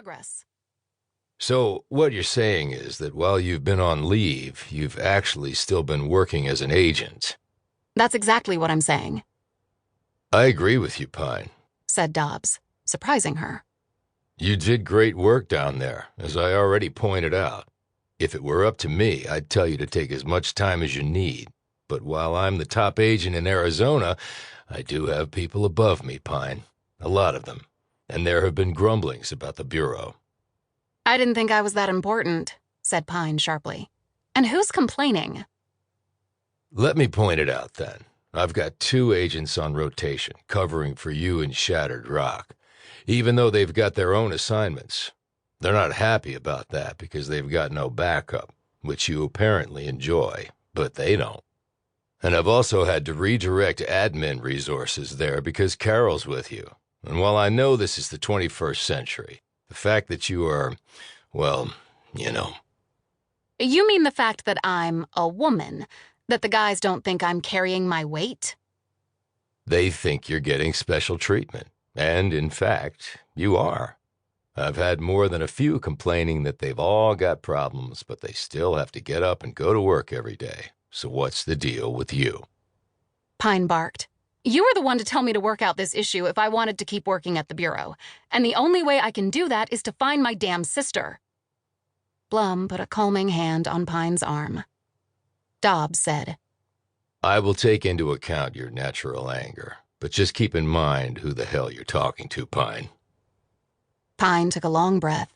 progress. So what you're saying is that while you've been on leave, you've actually still been working as an agent. That's exactly what I'm saying, I agree with you, Pine, said Dobbs, surprising her. You did great work down there, as I already pointed out. If it were up to me, I'd tell you to take as much time as you need. But while I'm the top agent in Arizona, I do have people above me, Pine. A lot of them. And there have been grumblings about the Bureau. I didn't think I was that important, said Pine sharply. And who's complaining? Let me point it out, then. I've got 2 agents on rotation, covering for you in Shattered Rock, even though they've got their own assignments. They're not happy about that because they've got no backup, which you apparently enjoy, but they don't. And I've also had to redirect admin resources there because Carol's with you. And while I know this is the 21st century, the fact that you are, well, you know. You mean the fact that I'm a woman, that the guys don't think I'm carrying my weight? They think you're getting special treatment. And, in fact, you are. I've had more than a few complaining that they've all got problems, but they still have to get up and go to work every day. So what's the deal with you? Pine barked. You were the one to tell me to work out this issue if I wanted to keep working at the Bureau. And the only way I can do that is to find my damn sister. Blum put a calming hand on Pine's arm. Dobbs said, I will take into account your natural anger, but just keep in mind who the hell you're talking to, Pine. Pine took a long breath.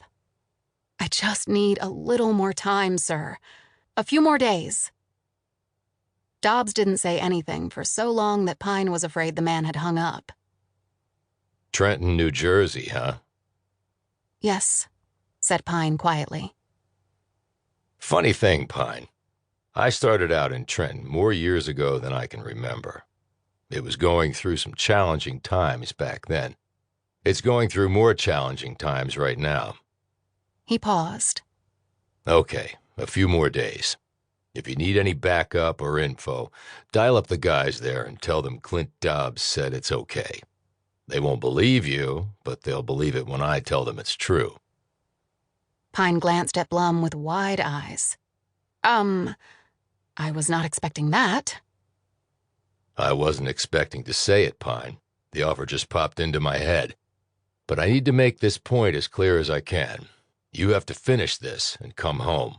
I just need a little more time, sir. A few more days. Dobbs didn't say anything for so long that Pine was afraid the man had hung up. Trenton, New Jersey, huh? Yes, said Pine quietly. Funny thing, Pine. I started out in Trenton more years ago than I can remember. It was going through some challenging times back then. It's going through more challenging times right now. He paused. Okay, a few more days. If you need any backup or info, dial up the guys there and tell them Clint Dobbs said it's okay. They won't believe you, but they'll believe it when I tell them it's true. Pine glanced at Blum with wide eyes. I was not expecting that. I wasn't expecting to say it, Pine. The offer just popped into my head. But I need to make this point as clear as I can. You have to finish this and come home.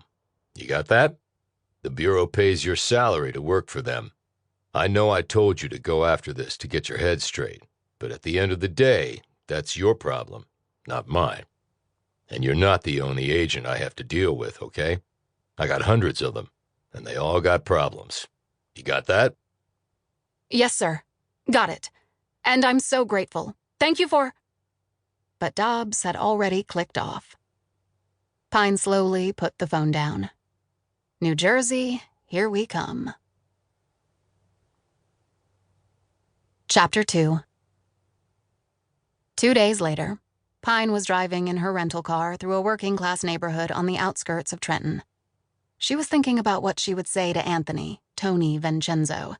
You got that? The Bureau pays your salary to work for them. I know I told you to go after this to get your head straight, but at the end of the day, that's your problem, not mine. And you're not the only agent I have to deal with, okay? I got hundreds of them, and they all got problems. You got that? Yes, sir. Got it. And I'm so grateful. Thank you for... But Dobbs had already clicked off. Pine slowly put the phone down. New Jersey, here we come. Chapter 2. 2 days later, Pine was driving in her rental car through a working-class neighborhood on the outskirts of Trenton. She was thinking about what she would say to Anthony, Tony Vincenzo,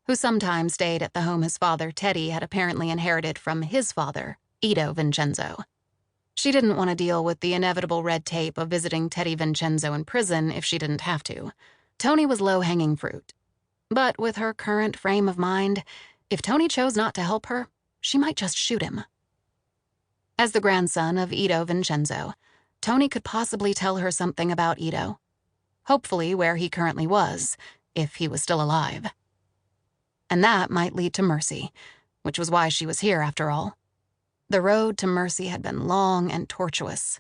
who sometimes stayed at the home his father, Teddy, had apparently inherited from his father, Ito Vincenzo. She didn't want to deal with the inevitable red tape of visiting Teddy Vincenzo in prison if she didn't have to. Tony was low-hanging fruit. But with her current frame of mind, if Tony chose not to help her, she might just shoot him. As the grandson of Ito Vincenzo, Tony could possibly tell her something about Ito. Hopefully where he currently was, if he was still alive. And that might lead to mercy, which was why she was here after all. The road to mercy had been long and tortuous,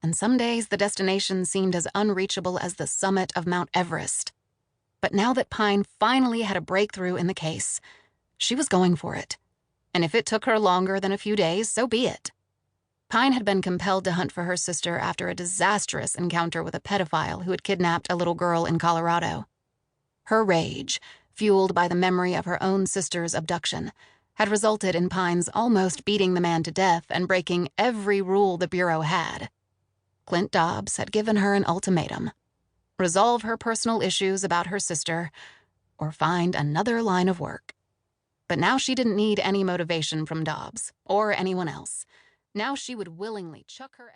and some days the destination seemed as unreachable as the summit of Mount Everest. But now that Pine finally had a breakthrough in the case, she was going for it. And if it took her longer than a few days, so be it. Pine had been compelled to hunt for her sister after a disastrous encounter with a pedophile who had kidnapped a little girl in Colorado. Her rage, fueled by the memory of her own sister's abduction, had resulted in Pine's almost beating the man to death and breaking every rule the Bureau had. Clint Dobbs had given her an ultimatum: resolve her personal issues about her sister, or find another line of work. But now she didn't need any motivation from Dobbs, or anyone else. Now she would willingly chuck her...